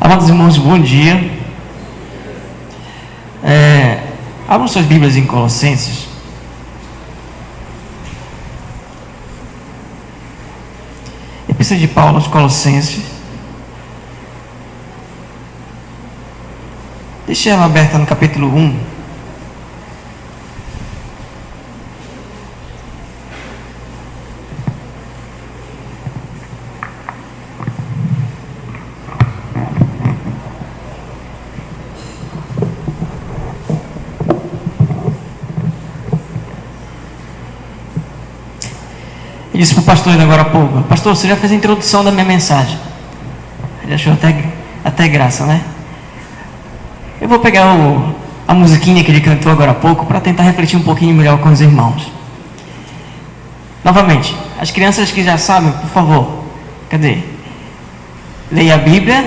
Amados irmãos, bom dia. Abram suas Bíblias em Colossenses. Epístola de Paulo aos Colossenses. Deixe ela aberta no capítulo 1. Eu disse para o pastor agora há pouco: pastor, você já fez a introdução da minha mensagem. Ele achou até graça, né? Eu vou pegar a musiquinha que ele cantou agora há pouco para tentar refletir um pouquinho melhor com os irmãos. Novamente, as crianças que já sabem, por favor, cadê? Leia a Bíblia,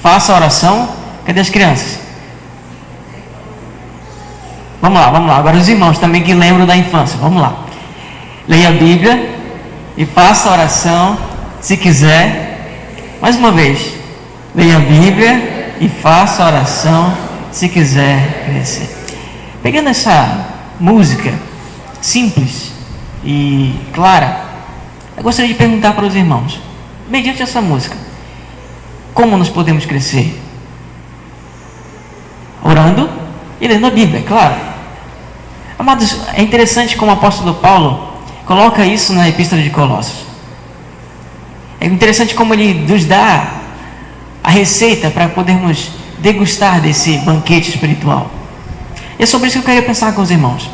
faça a oração. Cadê as crianças? Vamos lá. Agora os irmãos também que lembram da infância, vamos lá. Leia a Bíblia e faça a oração, se quiser. Mais uma vez, leia a Bíblia e faça a oração, se quiser crescer. Pegando essa música simples e clara, eu gostaria de perguntar para os irmãos, mediante essa música, como nós podemos crescer? Orando e lendo a Bíblia, é claro. Amados, é interessante como o apóstolo Paulo coloca isso na Epístola de Colossos. É interessante como ele nos dá a receita para podermos degustar desse banquete espiritual. E é sobre isso que eu queria pensar com os irmãos.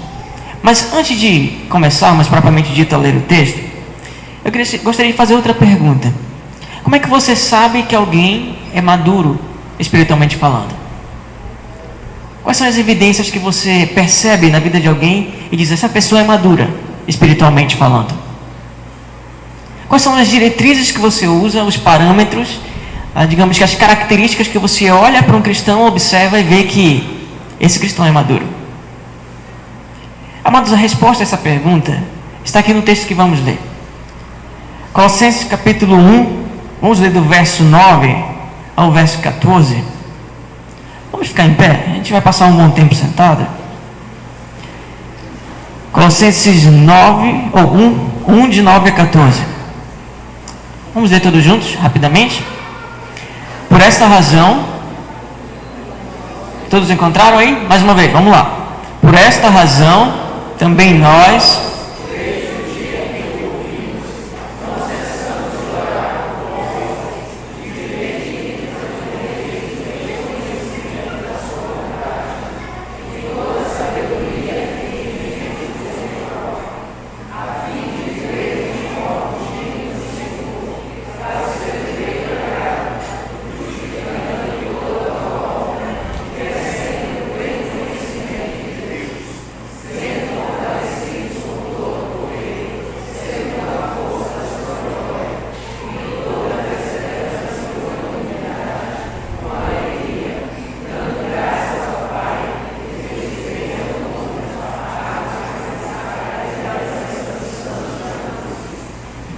Mas antes de começarmos propriamente dito a ler o texto, eu gostaria de fazer outra pergunta. Como é que você sabe que alguém é maduro espiritualmente falando? Quais são as evidências que você percebe na vida de alguém e diz: essa pessoa é madura espiritualmente falando? Quais são as diretrizes que você usa, os parâmetros, digamos que as características que você olha para um cristão, observa e vê que esse cristão é maduro? Amados, a resposta a essa pergunta está aqui no texto que vamos ler. Colossenses capítulo 1, vamos ler do verso 9 ao verso 14. Vamos ficar em pé, a gente vai passar um bom tempo sentado. Colossenses 9, ou 1 de 9 a 14. Vamos ler todos juntos, rapidamente. Por esta razão, todos encontraram aí? Mais uma vez, vamos lá. Por esta razão, também nós,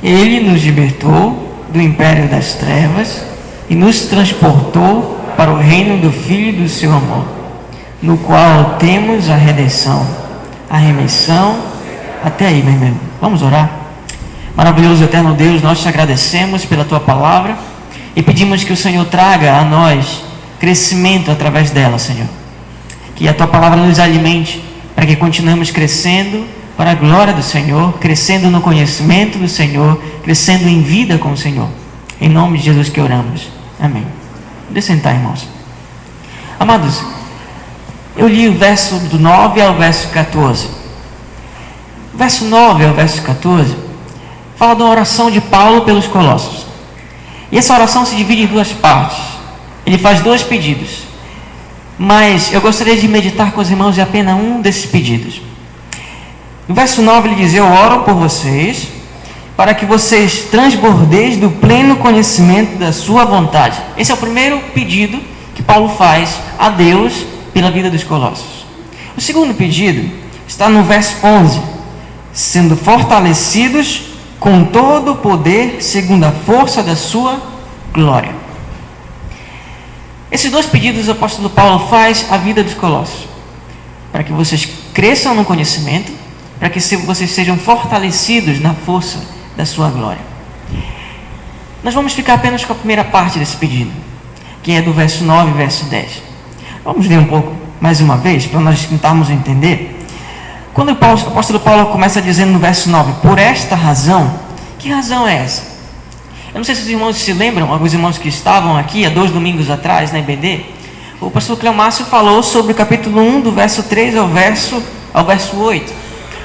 Ele nos libertou do império das trevas e nos transportou para o reino do Filho do seu amor, no qual temos a redenção, a remissão. Até aí, meu irmão. Vamos orar? Maravilhoso eterno Deus, nós te agradecemos pela tua palavra e pedimos que o Senhor traga a nós crescimento através dela, Senhor. Que a tua palavra nos alimente para que continuemos crescendo para a glória do Senhor, crescendo no conhecimento do Senhor, crescendo em vida com o Senhor. Em nome de Jesus que oramos. Amém. Deixa eu sentar, irmãos. Amados, eu li o verso do 9 ao verso 14. O verso 9 ao verso 14 fala da oração de Paulo pelos Colossos. E essa oração se divide em duas partes. Ele faz dois pedidos, mas eu gostaria de meditar com os irmãos em apenas um desses pedidos. No verso 9 ele diz: eu oro por vocês, para que vocês transbordeis do pleno conhecimento da sua vontade. Esse é o primeiro pedido que Paulo faz a Deus pela vida dos Colossos. O segundo pedido está no verso 11: sendo fortalecidos com todo o poder segundo a força da sua glória. Esses dois pedidos o apóstolo Paulo faz à vida dos colossos, para que vocês cresçam no conhecimento, para que vocês sejam fortalecidos na força da sua glória. Nós vamos ficar apenas com a primeira parte desse pedido, que é do verso 9 e verso 10. Vamos ler um pouco mais uma vez, para nós tentarmos entender. Quando o apóstolo Paulo começa dizendo no verso 9, por esta razão, que razão é essa? Eu não sei se os irmãos se lembram, alguns irmãos que estavam aqui há 2 domingos atrás na IBD, o pastor Cleomárcio falou sobre o capítulo 1, do verso 3 ao verso 8,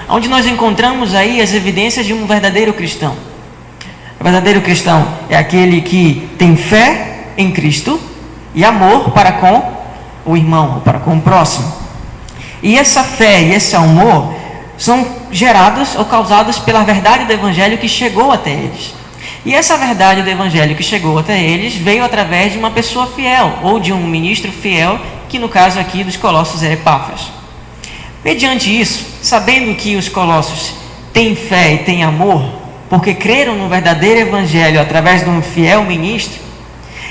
onde nós encontramos aí as evidências de um verdadeiro cristão. O verdadeiro cristão é aquele que tem fé em Cristo e amor para com o irmão, ou para com o próximo. E essa fé e esse amor são gerados ou causados pela verdade do Evangelho que chegou até eles. E essa verdade do Evangelho que chegou até eles veio através de uma pessoa fiel, ou de um ministro fiel, que no caso aqui dos colossos é Epáfras. Mediante isso, sabendo que os colossos têm fé e têm amor, porque creram no verdadeiro Evangelho através de um fiel ministro,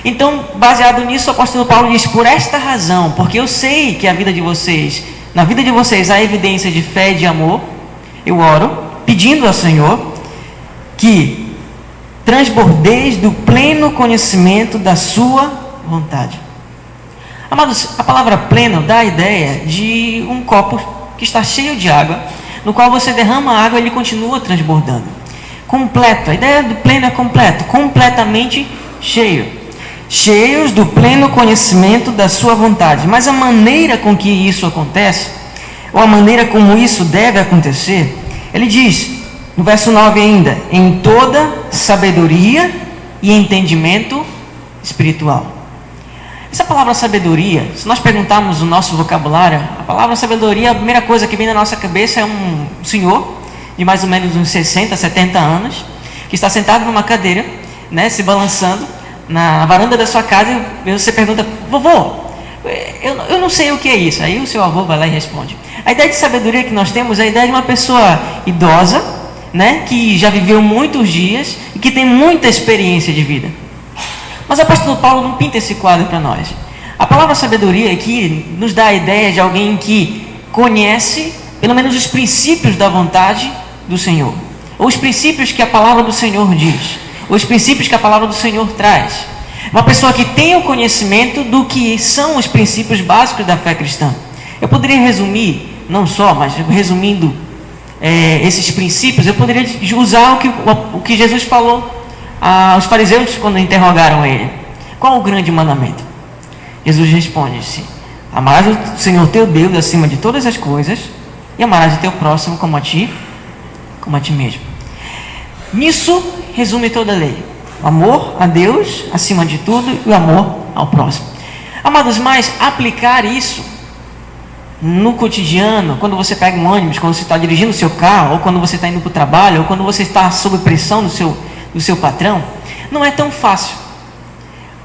então, baseado nisso, o apóstolo Paulo diz, por esta razão, porque eu sei que a vida de vocês, na vida de vocês há evidência de fé e de amor, eu oro, pedindo ao Senhor, que transbordeis do pleno conhecimento da sua vontade. Amados, a palavra pleno dá a ideia de um copo que está cheio de água, no qual você derrama a água e ele continua transbordando. Completo, a ideia do pleno é completo, completamente cheio. Cheios do pleno conhecimento da sua vontade. Mas a maneira com que isso acontece, ou a maneira como isso deve acontecer, ele diz, no verso 9 ainda, em toda sabedoria e entendimento espiritual. Essa palavra sabedoria, se nós perguntarmos o nosso vocabulário, a palavra sabedoria, a primeira coisa que vem na nossa cabeça é um senhor de mais ou menos uns 60, 70 anos, que está sentado numa cadeira, né, se balançando na varanda da sua casa, e você pergunta, vovô, eu não sei o que é isso. Aí o seu avô vai lá e responde. A ideia de sabedoria que nós temos é a ideia de uma pessoa idosa, né, que já viveu muitos dias e que tem muita experiência de vida. Mas o apóstolo Paulo não pinta esse quadro para nós. A palavra sabedoria aqui nos dá a ideia de alguém que conhece pelo menos os princípios da vontade do Senhor, ou os princípios que a palavra do Senhor diz, os princípios que a palavra do Senhor traz. Uma pessoa que tem o conhecimento do que são os princípios básicos da fé cristã. Eu poderia resumir, não só, mas resumindo esses princípios, eu poderia usar o que Jesus falou aos fariseus quando interrogaram ele. Qual o grande mandamento? Jesus responde-se: amarás o Senhor teu Deus acima de todas as coisas e amarás o teu próximo como a ti mesmo. Nisso resume toda a lei: o amor a Deus acima de tudo e o amor ao próximo. Amados, mas aplicar isso no cotidiano, quando você pega um ônibus, quando você está dirigindo o seu carro, ou quando você está indo para o trabalho, ou quando você está sob pressão do seu patrão, não é tão fácil.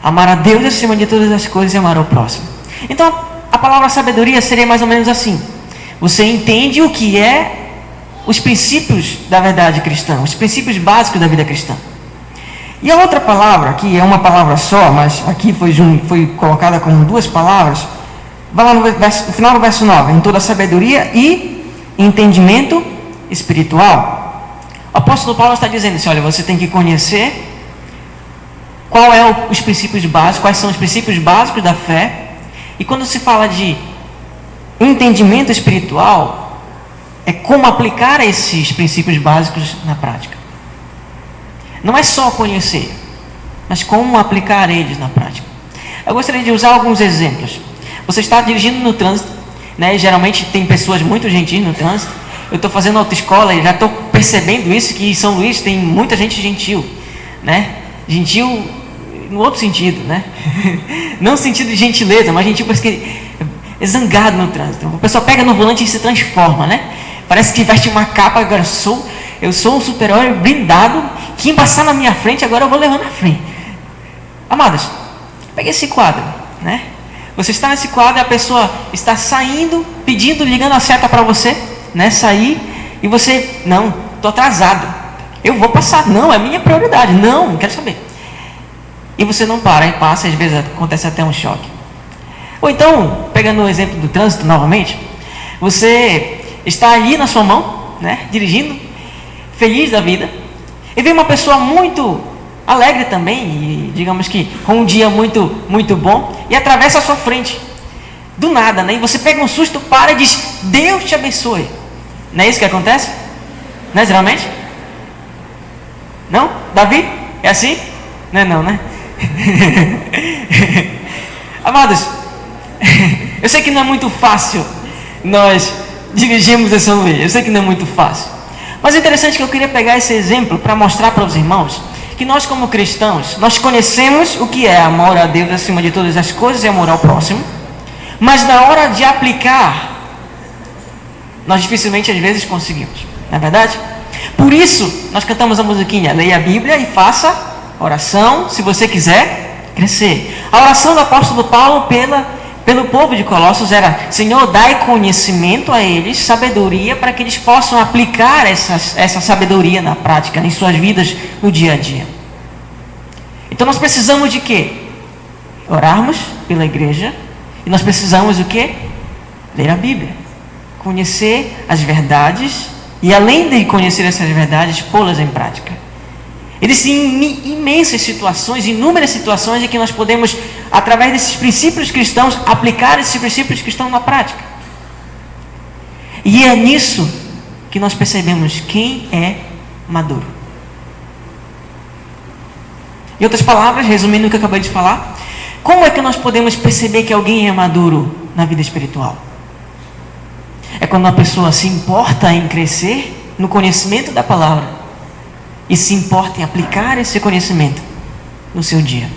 Amar a Deus acima de todas as coisas e amar ao próximo. Então, a palavra sabedoria seria mais ou menos assim: você entende o que é os princípios da verdade cristã, os princípios básicos da vida cristã. E a outra palavra, que é uma palavra só, mas aqui foi colocada como duas palavras, vai lá no final do verso 9, em toda sabedoria e entendimento espiritual. O apóstolo Paulo está dizendo assim: olha, você tem que conhecer os princípios básicos, quais são os princípios básicos da fé. E quando se fala de entendimento espiritual, é como aplicar esses princípios básicos na prática. Não é só conhecer, mas como aplicar eles na prática. Eu gostaria de usar alguns exemplos. Você está dirigindo no trânsito, né? Geralmente tem pessoas muito gentis no trânsito. Eu estou fazendo autoescola e já estou percebendo isso, que em São Luís tem muita gente gentil, né? Gentil no outro sentido, né? Não no sentido de gentileza, mas gentil parece que é zangado no trânsito. A pessoa pega no volante e se transforma, né? Parece que veste uma capa. Agora eu sou um super-herói blindado, quem passar na minha frente agora eu vou levar na frente. Amados, pegue esse quadro, né? Você está nesse quadro e a pessoa está saindo, ligando a seta para você, né? Sair, e você, não, estou atrasado, eu vou passar, não, é minha prioridade, não quero saber. E você não para, e passa, às vezes acontece até um choque. Ou então, pegando o exemplo do trânsito novamente, você está ali na sua mão, né, dirigindo, feliz da vida, e vem uma pessoa muito alegre também, e digamos que com um dia muito bom, e atravessa a sua frente, do nada, né? E você pega um susto, para e diz: Deus te abençoe. Não é isso que acontece? Não é geralmente? Não? Davi? É assim? Não é não, né? Amados, eu sei que não é muito fácil nós dirigirmos essa lei, eu sei que não é muito fácil, mas é interessante que eu queria pegar esse exemplo para mostrar para os irmãos que nós, como cristãos, nós conhecemos o que é amor a Deus acima de todas as coisas e amor ao próximo, mas na hora de aplicar, nós dificilmente às vezes conseguimos, não é verdade? Por isso nós cantamos a musiquinha: leia a Bíblia e faça oração se você quiser crescer. A oração do apóstolo Paulo pelo povo de Colossos era: Senhor, dai conhecimento a eles, sabedoria, para que eles possam aplicar essa sabedoria na prática, em suas vidas, no dia a dia. Então nós precisamos de quê? Orarmos pela igreja. E nós precisamos o quê? Ler a Bíblia, conhecer as verdades, e além de conhecer essas verdades, pô-las em prática. Existem imensas situações, inúmeras situações em que nós podemos, através desses princípios cristãos, aplicar esses princípios cristãos na prática. E é nisso que nós percebemos quem é maduro. Em outras palavras, resumindo o que eu acabei de falar, como é que nós podemos perceber que alguém é maduro na vida espiritual? É quando uma pessoa se importa em crescer no conhecimento da palavra e se importa em aplicar esse conhecimento no seu dia.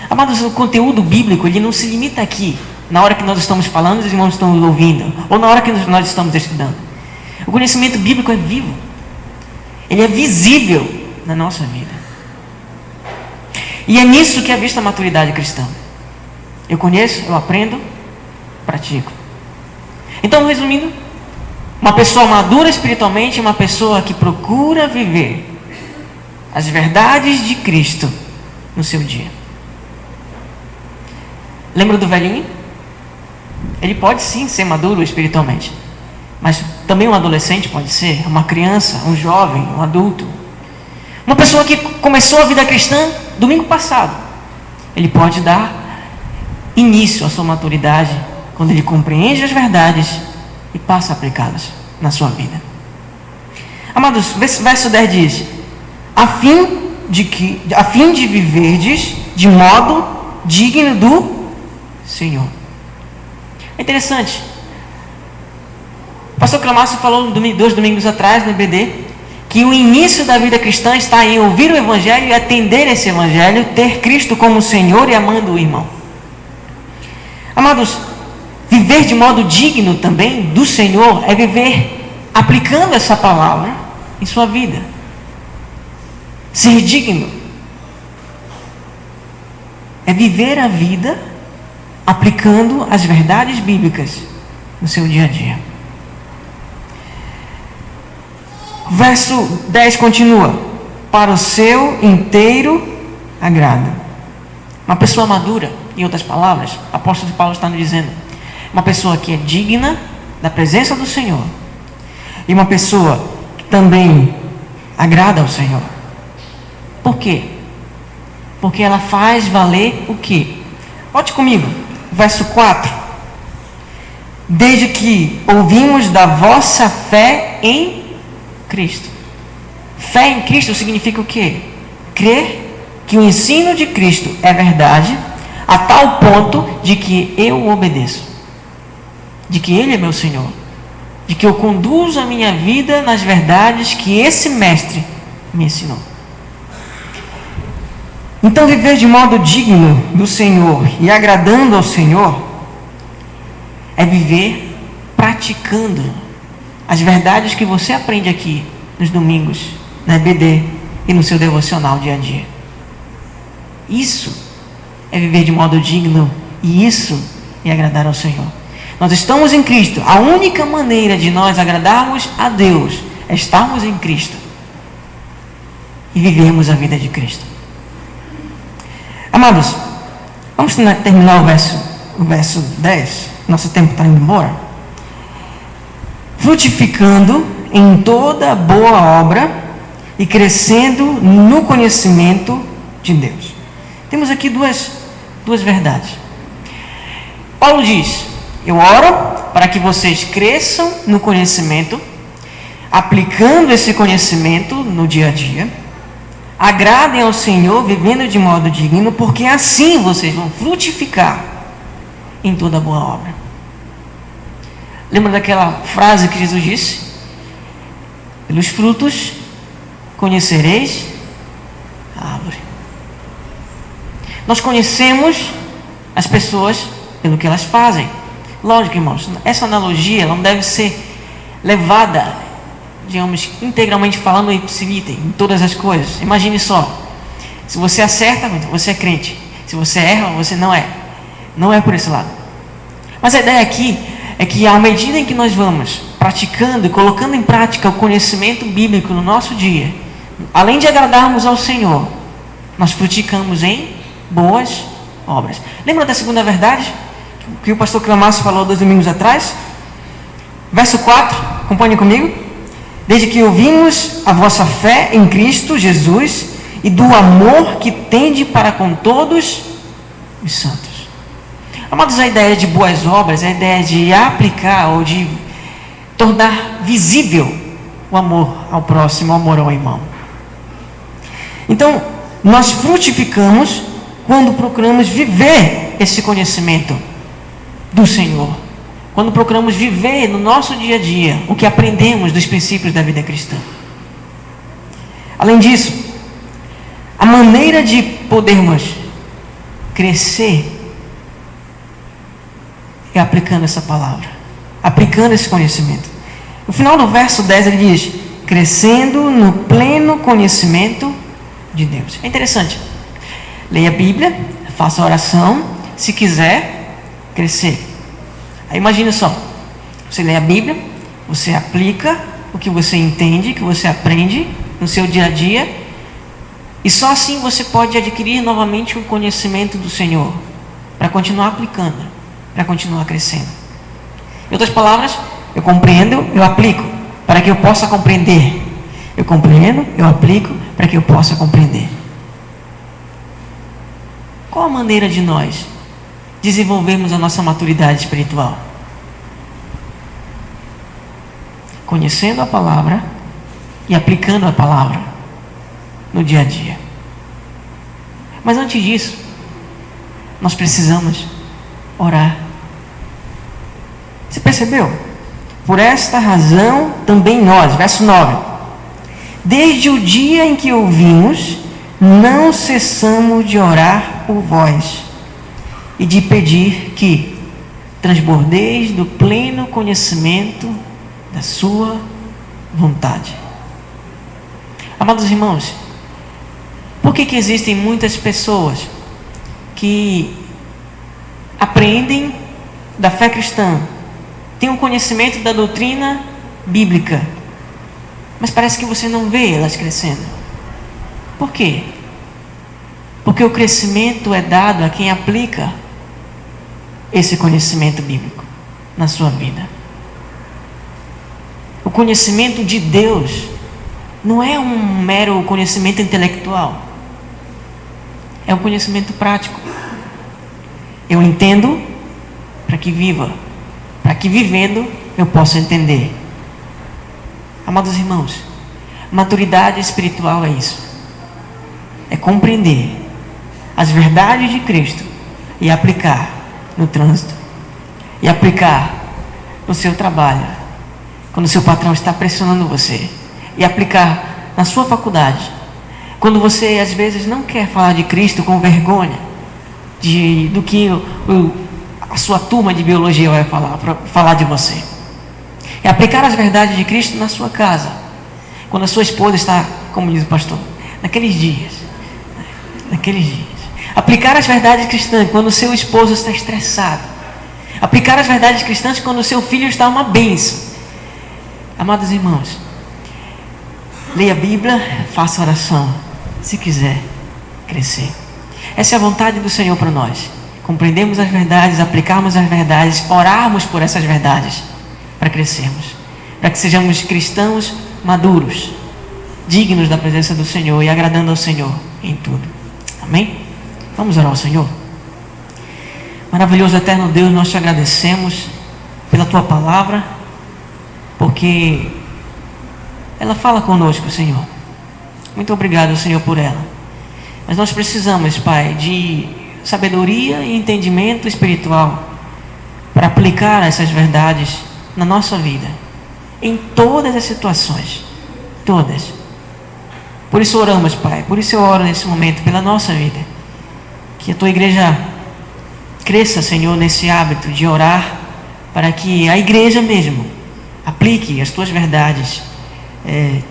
Amados, o conteúdo bíblico, ele não se limita aqui, na hora que nós estamos falando, os irmãos estão ouvindo, ou na hora que nós estamos estudando. O conhecimento bíblico é vivo, ele é visível na nossa vida. E é nisso que é vista a maturidade cristã. Eu conheço, eu aprendo, pratico. Então, resumindo, uma pessoa madura espiritualmente é uma pessoa que procura viver as verdades de Cristo no seu dia. Lembra do velhinho? Ele pode sim ser maduro espiritualmente, mas também um adolescente pode ser, uma criança, um jovem, um adulto. Uma pessoa que começou a vida cristã domingo passado, ele pode dar início à sua maturidade quando ele compreende as verdades e passa a aplicá-las na sua vida. Amados, verso 10 diz: a fim de viverdes de modo digno do Senhor. É interessante. O pastor Clamácio falou 2 domingos atrás no EBD que o início da vida cristã está em ouvir o Evangelho e atender esse Evangelho, ter Cristo como Senhor e amando o irmão. Amados, viver de modo digno também do Senhor é viver aplicando essa palavra em sua vida. Ser digno é viver a vida aplicando as verdades bíblicas no seu dia a dia. Verso 10 continua: para o seu inteiro agrado. Uma pessoa madura, em outras palavras, o apóstolo Paulo está nos dizendo, uma pessoa que é digna da presença do Senhor, e uma pessoa que também agrada ao Senhor. Por quê? Porque ela faz valer o quê? Volte comigo, verso 4: desde que ouvimos da vossa fé em Cristo. Fé em Cristo significa o quê? Crer que o ensino de Cristo é verdade, a tal ponto de que eu o obedeço, de que Ele é meu Senhor, de que eu conduzo a minha vida nas verdades que esse mestre me ensinou. Então, viver de modo digno do Senhor e agradando ao Senhor é viver praticando as verdades que você aprende aqui nos domingos, na EBD e no seu devocional dia a dia. Isso é viver de modo digno, e isso é agradar ao Senhor. Nós estamos em Cristo. A única maneira de nós agradarmos a Deus é estarmos em Cristo e vivermos a vida de Cristo. Amados, Vamos terminar o verso 10. Nosso tempo está indo embora. Frutificando em toda boa obra e crescendo no conhecimento de Deus. Temos aqui duas verdades. Paulo diz: eu oro para que vocês cresçam no conhecimento, aplicando esse conhecimento no dia a dia, agradem ao Senhor, vivendo de modo digno, porque assim vocês vão frutificar em toda boa obra. Lembra daquela frase que Jesus disse? Pelos frutos conhecereis a árvore. Nós conhecemos as pessoas pelo que elas fazem. Lógico, irmãos, essa analogia não deve ser levada, digamos, integralmente falando em todas as coisas. Imagine só, se você acerta, você é crente. Se você erra, você não é. Não é por esse lado. Mas a ideia aqui é que à medida em que nós vamos praticando e colocando em prática o conhecimento bíblico no nosso dia, além de agradarmos ao Senhor, nós frutificamos em boas obras. Lembra da segunda verdade que o pastor Clamácio falou 2 domingos atrás? Verso 4, acompanhe comigo. Desde que ouvimos a vossa fé em Cristo Jesus e do amor que tende para com todos os santos. Amados, a ideia de boas obras é a ideia de aplicar ou de tornar visível o amor ao próximo, o amor ao irmão. Então, nós frutificamos quando procuramos viver esse conhecimento do Senhor. Quando procuramos viver no nosso dia a dia o que aprendemos dos princípios da vida cristã. Além disso, a maneira de podermos crescer é aplicando essa palavra, aplicando esse conhecimento. No final do verso 10 ele diz: crescendo no pleno conhecimento de Deus. É interessante. Leia a Bíblia, faça a oração, se quiser crescer. Aí imagina só, você lê a Bíblia, você aplica o que você entende, que você aprende no seu dia a dia, e só assim você pode adquirir novamente o conhecimento do Senhor, para continuar aplicando, para continuar crescendo. Em outras palavras, eu compreendo, eu aplico, para que eu possa compreender. Eu compreendo, eu aplico, para que eu possa compreender. Qual a maneira de nós desenvolvermos a nossa maturidade espiritual? Conhecendo a palavra e aplicando a palavra no dia a dia. Mas antes disso, nós precisamos orar. Você percebeu? Por esta razão também nós, verso 9, desde o dia em que ouvimos, não cessamos de orar por vós e de pedir que transbordeis do pleno conhecimento da sua vontade. Amados irmãos, por que existem muitas pessoas que aprendem da fé cristã, têm um conhecimento da doutrina bíblica, mas parece que você não vê elas crescendo? Por quê? Porque o crescimento é dado a quem aplica esse conhecimento bíblico na sua vida. O conhecimento de Deus não é um mero conhecimento intelectual, é um conhecimento prático. Eu entendo para que viva, para que vivendo eu possa entender. Amados irmãos, maturidade espiritual é isso. É compreender as verdades de Cristo e aplicar no trânsito, e aplicar no seu trabalho, quando o seu patrão está pressionando você, e aplicar na sua faculdade, quando você às vezes não quer falar de Cristo com vergonha do que a sua turma de biologia vai falar de você. É aplicar as verdades de Cristo na sua casa, quando a sua esposa está, como diz o pastor, naqueles dias. Aplicar as verdades cristãs quando o seu esposo está estressado. Aplicar as verdades cristãs quando o seu filho está uma bênção. Amados irmãos, leia a Bíblia, faça oração, se quiser crescer. Essa é a vontade do Senhor para nós. compreendermos as verdades, aplicarmos as verdades, orarmos por essas verdades, para crescermos, para que sejamos cristãos maduros, dignos da presença do Senhor e agradando ao Senhor em tudo. Amém? Vamos orar ao Senhor. Maravilhoso eterno Deus, nós te agradecemos pela tua palavra, porque ela fala conosco, Senhor. Muito obrigado, Senhor, por ela. Mas nós precisamos, Pai, de sabedoria e entendimento espiritual para aplicar essas verdades na nossa vida, em todas as situações, todas. Por isso oramos, Pai, por isso eu oro nesse momento pela nossa vida, que a tua igreja cresça, Senhor, nesse hábito de orar, para que a igreja mesmo aplique as tuas verdades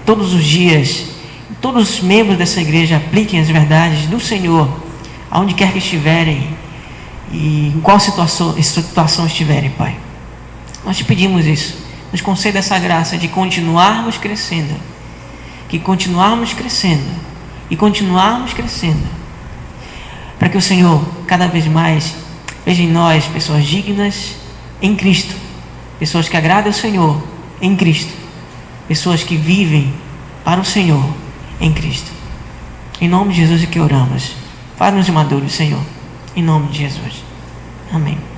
todos os dias. Todos os membros dessa igreja apliquem as verdades do Senhor, aonde quer que estiverem e em qual situação estiverem, Pai. Nós te pedimos isso. Nos conceda essa graça de continuarmos crescendo, que continuarmos crescendo e continuarmos crescendo, para que o Senhor cada vez mais veja em nós pessoas dignas em Cristo, pessoas que agradam ao Senhor em Cristo, pessoas que vivem para o Senhor em Cristo. Em nome de Jesus é que oramos. Faz-nos maduros, Senhor, em nome de Jesus. Amém.